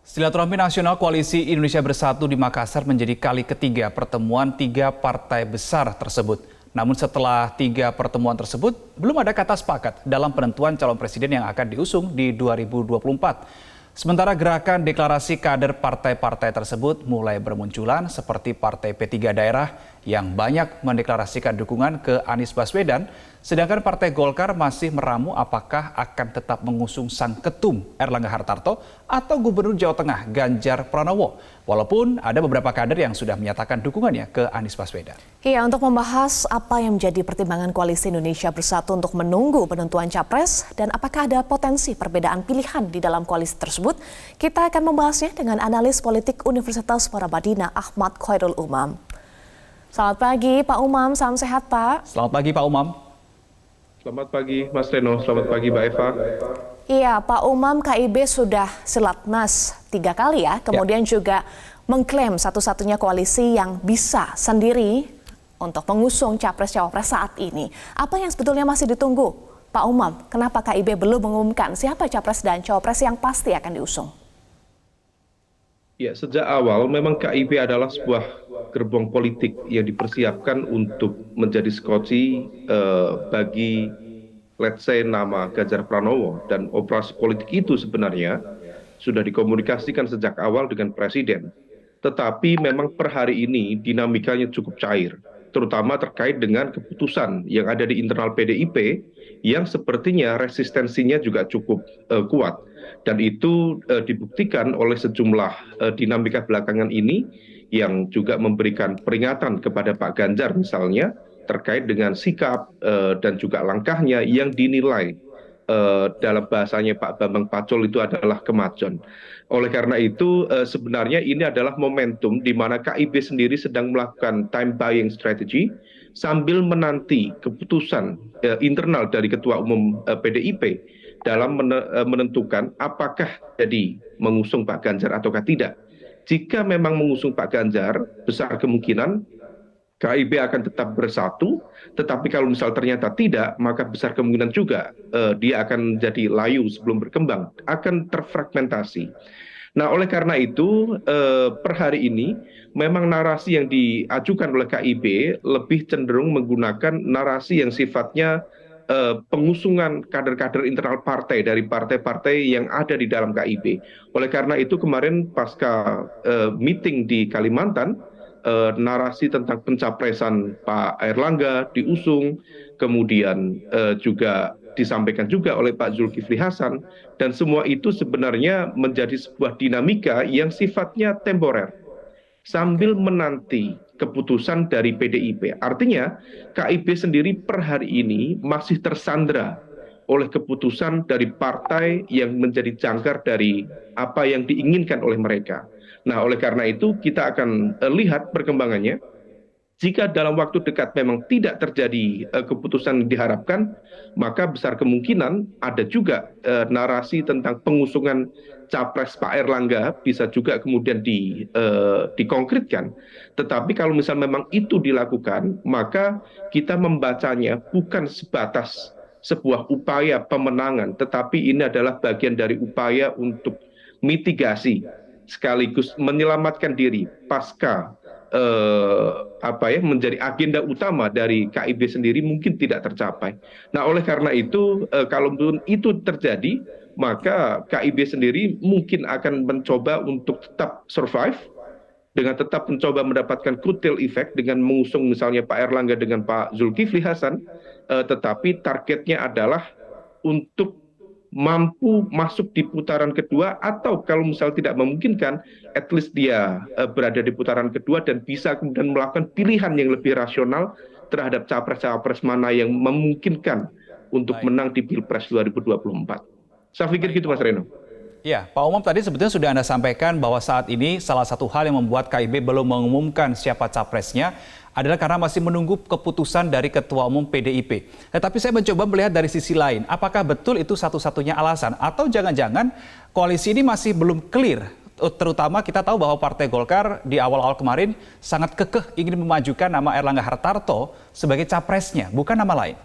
Silaturahmi Nasional Koalisi Indonesia Bersatu di Makassar menjadi kali ketiga pertemuan tiga partai besar tersebut. Namun setelah tiga pertemuan tersebut, belum ada kata sepakat dalam penentuan calon presiden yang akan diusung di 2024. Sementara gerakan deklarasi kader partai-partai tersebut mulai bermunculan seperti Partai P3 Daerah yang banyak mendeklarasikan dukungan ke Anies Baswedan, sedangkan Partai Golkar masih meramu apakah akan tetap mengusung sang ketum Erlangga Hartarto atau Gubernur Jawa Tengah Ganjar Pranowo. Walaupun ada beberapa kader yang sudah menyatakan dukungannya ke Anies Baswedan. Iya, untuk membahas apa yang menjadi pertimbangan Koalisi Indonesia Bersatu untuk menunggu penentuan capres dan apakah ada potensi perbedaan pilihan di dalam koalisi tersebut, kita akan membahasnya dengan analis politik Universitas Paramadina Ahmad Khairul Umam. Selamat pagi Pak Umam, salam sehat Pak. Selamat pagi Pak Umam. Selamat pagi Mas Reno, selamat pagi Mbak Eva. Iya Pak Umam, KIB sudah silatnas 3 kali ya, kemudian juga mengklaim satu-satunya koalisi yang bisa sendiri untuk mengusung capres-cawapres saat ini. Apa yang sebetulnya masih ditunggu Pak Umam? Kenapa KIB belum mengumumkan siapa capres dan cawapres yang pasti akan diusung? Ya, sejak awal memang KIB adalah sebuah gerbong politik yang dipersiapkan untuk menjadi skoci bagi let's say nama Ganjar Pranowo, dan operasi politik itu sebenarnya sudah dikomunikasikan sejak awal dengan Presiden. Tetapi memang per hari ini dinamikanya cukup cair, terutama terkait dengan keputusan yang ada di internal PDIP yang sepertinya resistensinya juga cukup kuat. Dan itu dibuktikan oleh sejumlah dinamika belakangan ini yang juga memberikan peringatan kepada Pak Ganjar misalnya terkait dengan sikap dan juga langkahnya yang dinilai dalam bahasanya Pak Bambang Pacul itu adalah kemajon. Oleh karena itu sebenarnya ini adalah momentum di mana KIB sendiri sedang melakukan time buying strategy sambil menanti keputusan internal dari Ketua Umum PDIP dalam menentukan apakah jadi mengusung Pak Ganjar ataukah tidak. Jika memang mengusung Pak Ganjar, besar kemungkinan KIB akan tetap bersatu, tetapi kalau misal ternyata tidak, maka besar kemungkinan juga dia akan jadi layu sebelum berkembang, akan terfragmentasi. Nah, oleh karena itu, per hari ini, memang narasi yang diajukan oleh KIB lebih cenderung menggunakan narasi yang sifatnya pengusungan kader-kader internal partai dari partai-partai yang ada di dalam KIB. Oleh karena itu kemarin pasca meeting di Kalimantan, narasi tentang pencapresan Pak Erlangga diusung, kemudian juga disampaikan juga oleh Pak Zulkifli Hasan, dan semua itu sebenarnya menjadi sebuah dinamika yang sifatnya temporer sambil menanti keputusan dari PDIP. Artinya KIB sendiri per hari ini masih tersandra oleh keputusan dari partai yang menjadi jangkar dari apa yang diinginkan oleh mereka. Nah, oleh karena itu kita akan lihat perkembangannya. Jika dalam waktu dekat memang tidak terjadi keputusan yang diharapkan, maka besar kemungkinan ada juga narasi tentang pengusungan capres Pak Erlangga bisa juga kemudian dikonkretkan. Tetapi kalau misal memang itu dilakukan, maka kita membacanya bukan sebatas sebuah upaya pemenangan, tetapi ini adalah bagian dari upaya untuk mitigasi sekaligus menyelamatkan diri pasca menjadi agenda utama dari KIB sendiri mungkin tidak tercapai. Nah, oleh karena itu kalaupun itu terjadi, maka KIB sendiri mungkin akan mencoba untuk tetap survive dengan tetap mencoba mendapatkan kutil effect dengan mengusung misalnya Pak Erlangga dengan Pak Zulkifli Hasan, tetapi targetnya adalah untuk mampu masuk di putaran kedua, atau kalau misal tidak memungkinkan, at least dia berada di putaran kedua dan bisa kemudian melakukan pilihan yang lebih rasional terhadap capres-capres mana yang memungkinkan untuk menang di Pilpres 2024. Saya pikir gitu Mas Reno. Ya, Pak Umam tadi sebetulnya sudah Anda sampaikan bahwa saat ini salah satu hal yang membuat KIB belum mengumumkan siapa capresnya adalah karena masih menunggu keputusan dari Ketua Umum PDIP. Tetapi saya mencoba melihat dari sisi lain, apakah betul itu satu-satunya alasan? Atau jangan-jangan koalisi ini masih belum clear? Terutama kita tahu bahwa Partai Golkar di awal-awal kemarin sangat kekeh ingin memajukan nama Erlangga Hartarto sebagai capresnya, bukan nama lain.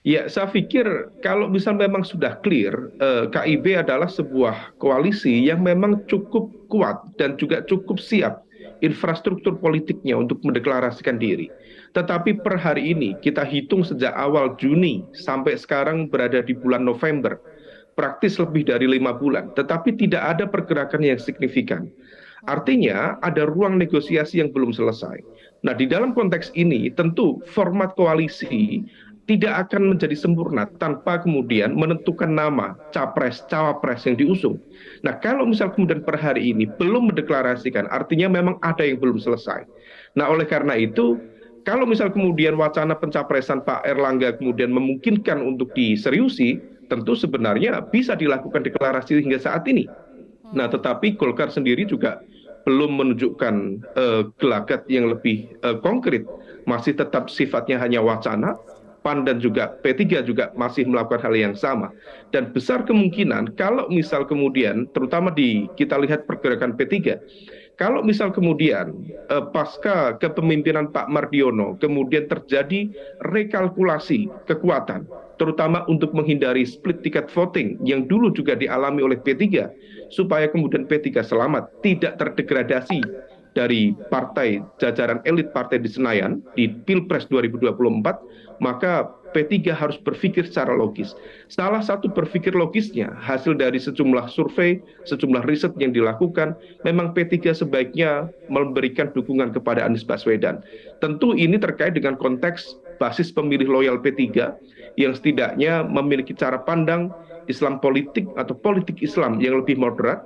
Ya, saya pikir kalau misal memang sudah clear, KIB adalah sebuah koalisi yang memang cukup kuat dan juga cukup siap infrastruktur politiknya untuk mendeklarasikan diri. Tetapi per hari ini kita hitung sejak awal Juni sampai sekarang berada di bulan November, praktis lebih dari 5 bulan, tetapi tidak ada pergerakan yang signifikan. Artinya ada ruang negosiasi yang belum selesai. Nah, di dalam konteks ini tentu format koalisi tidak akan menjadi sempurna tanpa kemudian menentukan nama capres, cawapres yang diusung. Nah, kalau misal kemudian per hari ini belum mendeklarasikan, artinya memang ada yang belum selesai. Nah, oleh karena itu, kalau misal kemudian wacana pencapresan Pak Erlangga kemudian memungkinkan untuk diseriusi, tentu sebenarnya bisa dilakukan deklarasi hingga saat ini. Nah, tetapi Golkar sendiri juga belum menunjukkan gelagat yang lebih konkret, masih tetap sifatnya hanya wacana. PAN dan juga P3 juga masih melakukan hal yang sama. Dan besar kemungkinan kalau misal kemudian, terutama kita lihat pergerakan P3, kalau misal kemudian pasca kepemimpinan Pak Mardiono kemudian terjadi rekalkulasi kekuatan, terutama untuk menghindari split ticket voting yang dulu juga dialami oleh P3, supaya kemudian P3 selamat, tidak terdegradasi dari partai jajaran elit partai di Senayan di Pilpres 2024, maka P3 harus berpikir secara logis. Salah satu berpikir logisnya hasil dari sejumlah survei, sejumlah riset yang dilakukan, memang P3 sebaiknya memberikan dukungan kepada Anies Baswedan. Tentu ini terkait dengan konteks basis pemilih loyal P3 yang setidaknya memiliki cara pandang Islam politik atau politik Islam yang lebih moderat,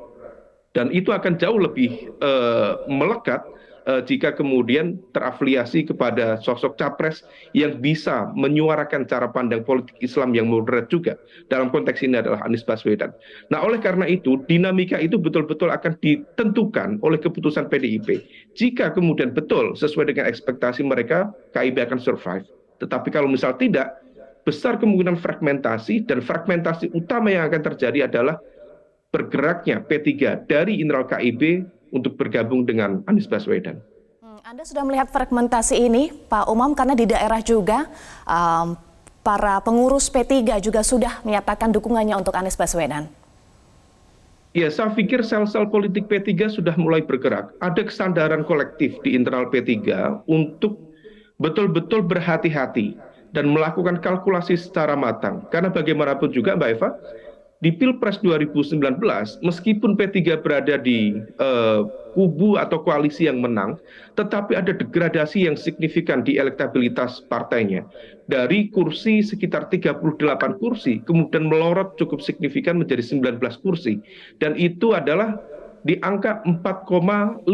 dan itu akan jauh lebih melekat jika kemudian terafiliasi kepada sosok capres yang bisa menyuarakan cara pandang politik Islam yang moderat juga. Dalam konteks ini adalah Anies Baswedan. Nah, oleh karena itu, dinamika itu betul-betul akan ditentukan oleh keputusan PDIP. Jika kemudian betul sesuai dengan ekspektasi mereka, KIB akan survive. Tetapi kalau misal tidak, besar kemungkinan fragmentasi, dan fragmentasi utama yang akan terjadi adalah bergeraknya P3 dari internal KIB untuk bergabung dengan Anies Baswedan. Anda sudah melihat fragmentasi ini, Pak Umam, karena di daerah juga para pengurus P3 juga sudah menyatakan dukungannya untuk Anies Baswedan. Ya, saya pikir sel-sel politik P3 sudah mulai bergerak. Ada kesadaran kolektif di internal P3 untuk betul-betul berhati-hati dan melakukan kalkulasi secara matang. Karena bagaimanapun juga, Mbak Eva, di Pilpres 2019, meskipun P3 berada di kubu atau koalisi yang menang, tetapi ada degradasi yang signifikan di elektabilitas partainya. Dari kursi sekitar 38 kursi, kemudian melorot cukup signifikan menjadi 19 kursi. Dan itu adalah di angka 4,51%,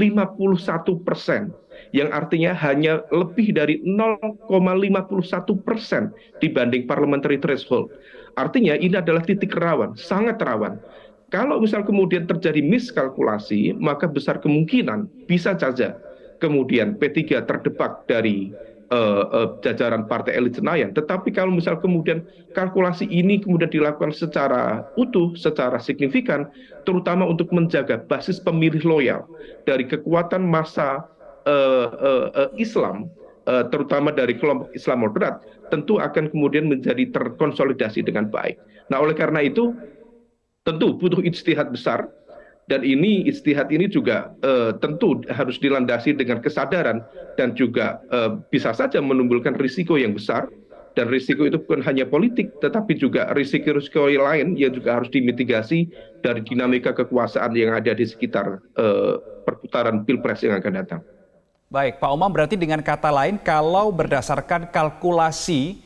yang artinya hanya lebih dari 0,51% dibanding parliamentary threshold. Artinya ini adalah titik rawan, sangat rawan. Kalau misal kemudian terjadi miskalkulasi, maka besar kemungkinan bisa saja kemudian P3 terdepak dari jajaran partai elit Senayan. Tetapi kalau misal kemudian kalkulasi ini kemudian dilakukan secara utuh, secara signifikan, terutama untuk menjaga basis pemilih loyal dari kekuatan massa Islam, terutama dari kelompok Islam moderat, tentu akan kemudian menjadi terkonsolidasi dengan baik. Nah, oleh karena itu, tentu butuh ijtihad besar, dan ijtihad ini juga tentu harus dilandasi dengan kesadaran, dan juga bisa saja menimbulkan risiko yang besar, dan risiko itu bukan hanya politik, tetapi juga risiko-risiko lain yang juga harus dimitigasi dari dinamika kekuasaan yang ada di sekitar perputaran Pilpres yang akan datang. Baik, Pak Umam, berarti dengan kata lain, kalau berdasarkan kalkulasi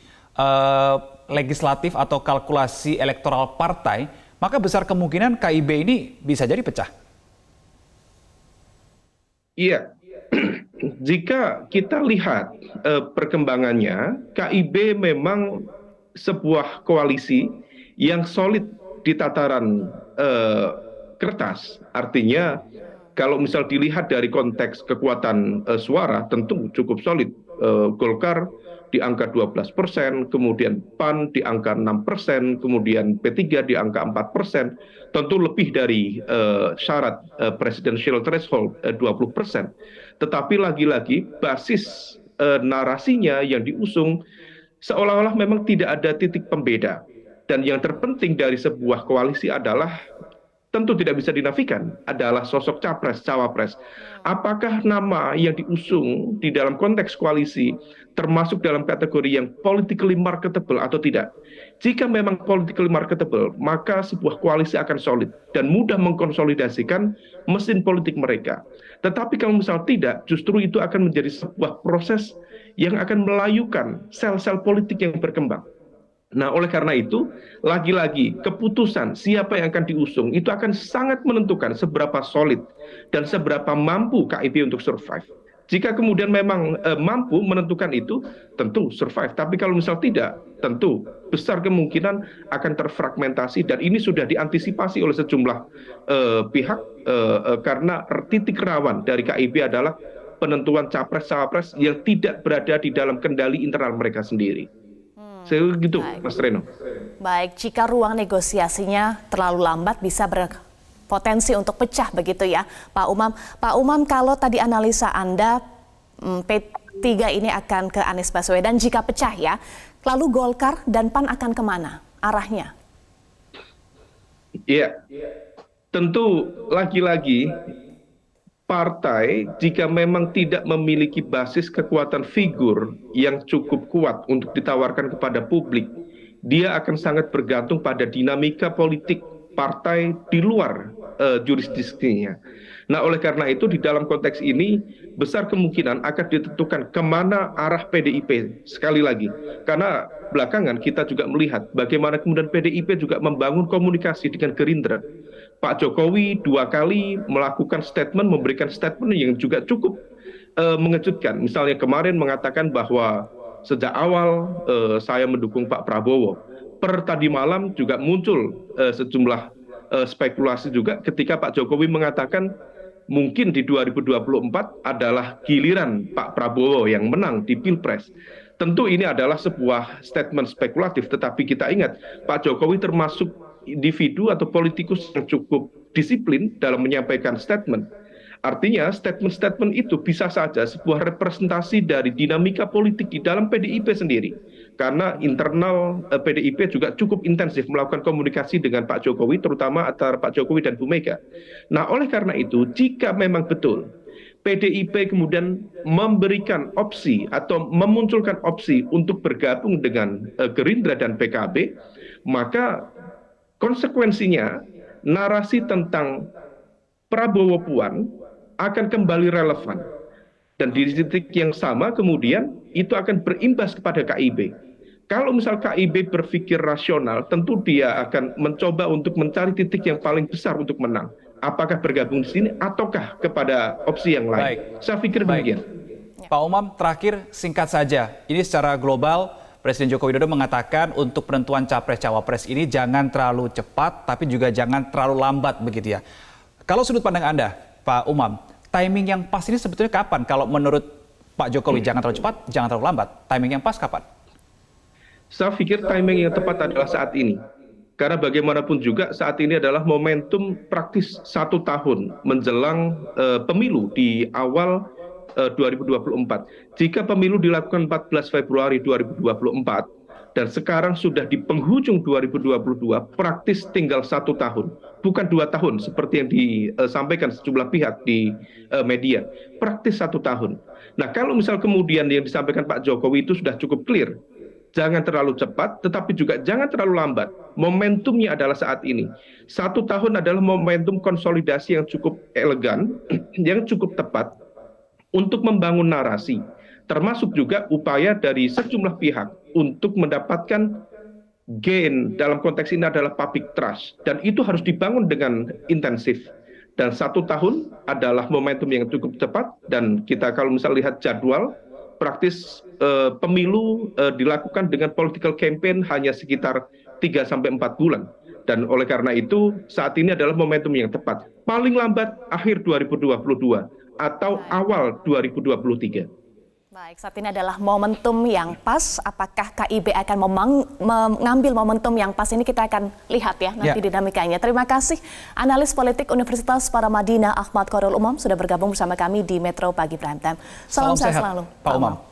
legislatif atau kalkulasi elektoral partai, maka besar kemungkinan KIB ini bisa jadi pecah. Iya, jika kita lihat perkembangannya, KIB memang sebuah koalisi yang solid di tataran kertas. Artinya, kalau misal dilihat dari konteks kekuatan suara, tentu cukup solid. Golkar di angka 12%, kemudian PAN di angka 6%, kemudian P3 di angka 4%, tentu lebih dari syarat presidential threshold 20%. Tetapi lagi-lagi basis narasinya yang diusung seolah-olah memang tidak ada titik pembeda. Dan yang terpenting dari sebuah koalisi adalah tentu tidak bisa dinafikan adalah sosok capres, cawapres. Apakah nama yang diusung di dalam konteks koalisi termasuk dalam kategori yang politically marketable atau tidak? Jika memang politically marketable, maka sebuah koalisi akan solid dan mudah mengkonsolidasikan mesin politik mereka. Tetapi kalau misal tidak, justru itu akan menjadi sebuah proses yang akan melayukan sel-sel politik yang berkembang. Nah, oleh karena itu, lagi-lagi keputusan siapa yang akan diusung itu akan sangat menentukan seberapa solid dan seberapa mampu KIB untuk survive. Jika kemudian memang mampu menentukan itu, tentu survive. Tapi kalau misal tidak, tentu besar kemungkinan akan terfragmentasi dan ini sudah diantisipasi oleh sejumlah pihak karena titik rawan dari KIB adalah penentuan capres-cawapres yang tidak berada di dalam kendali internal mereka sendiri. Segitu, Mas Reno. Baik, jika ruang negosiasinya terlalu lambat bisa berpotensi untuk pecah begitu ya, Pak Umam. Pak Umam, kalau tadi analisa Anda P3 ini akan ke Anies Baswedan jika pecah ya, lalu Golkar dan PAN akan kemana arahnya? Iya, tentu lagi-lagi partai jika memang tidak memiliki basis kekuatan figur yang cukup kuat untuk ditawarkan kepada publik, dia akan sangat bergantung pada dinamika politik partai di luar jurisdiksinya. Nah, oleh karena itu di dalam konteks ini besar kemungkinan akan ditentukan kemana arah PDIP sekali lagi. Karena belakangan kita juga melihat bagaimana kemudian PDIP juga membangun komunikasi dengan Gerindra. Pak Jokowi 2 kali melakukan statement, memberikan statement yang juga cukup mengejutkan. Misalnya kemarin mengatakan bahwa sejak awal saya mendukung Pak Prabowo. Per tadi malam juga muncul sejumlah spekulasi juga ketika Pak Jokowi mengatakan mungkin di 2024 adalah giliran Pak Prabowo yang menang di Pilpres. Tentu ini adalah sebuah statement spekulatif, tetapi kita ingat Pak Jokowi termasuk individu atau politikus yang cukup disiplin dalam menyampaikan statement. Artinya statement-statement itu bisa saja sebuah representasi dari dinamika politik di dalam PDIP sendiri. Karena internal PDIP juga cukup intensif melakukan komunikasi dengan Pak Jokowi, terutama antara Pak Jokowi dan Bu Mega. Nah, oleh karena itu, jika memang betul PDIP kemudian memberikan opsi atau memunculkan opsi untuk bergabung dengan Gerindra dan PKB, maka konsekuensinya narasi tentang Prabowo Puan akan kembali relevan. Dan di titik yang sama kemudian itu akan berimbas kepada KIB. Kalau misal KIB berpikir rasional, tentu dia akan mencoba untuk mencari titik yang paling besar untuk menang. Apakah bergabung di sini ataukah kepada opsi yang lain? Baik. Saya pikir demikian. Pak Umam, terakhir singkat saja. Ini secara global Presiden Joko Widodo mengatakan untuk penentuan capres-cawapres ini jangan terlalu cepat, tapi juga jangan terlalu lambat begitu ya. Kalau sudut pandang Anda, Pak Umam, timing yang pas ini sebetulnya kapan? Kalau menurut Pak Jokowi jangan terlalu cepat, jangan terlalu lambat. Timing yang pas kapan? Saya pikir timing yang tepat adalah saat ini. Karena bagaimanapun juga saat ini adalah momentum praktis 1 tahun menjelang pemilu di awal 2024. Jika pemilu dilakukan 14 Februari 2024 dan sekarang sudah di penghujung 2022, praktis tinggal 1 tahun, bukan 2 tahun seperti yang disampaikan sejumlah pihak di media. Praktis 1 tahun. Nah, kalau misal kemudian yang disampaikan Pak Jokowi itu sudah cukup clear, jangan terlalu cepat, tetapi juga jangan terlalu lambat. Momentumnya adalah saat ini. 1 tahun adalah momentum konsolidasi yang cukup elegan, yang cukup tepat untuk membangun narasi, termasuk juga upaya dari sejumlah pihak untuk mendapatkan gain dalam konteks ini adalah public trust, dan itu harus dibangun dengan intensif. Dan 1 tahun adalah momentum yang cukup cepat, dan kita kalau misal lihat jadwal, praktis pemilu dilakukan dengan political campaign hanya sekitar 3-4 bulan. Dan oleh karena itu saat ini adalah momentum yang tepat. Paling lambat akhir 2022 atau awal 2023. Baik, saat ini adalah momentum yang pas. Apakah KIB akan mengambil momentum yang pas ini, kita akan lihat ya nanti dinamikanya. Terima kasih analis politik Universitas Paramadina Ahmad Khairul Umam sudah bergabung bersama kami di Metro Pagi Prime Time. Salam sehat selalu, Pak Umam.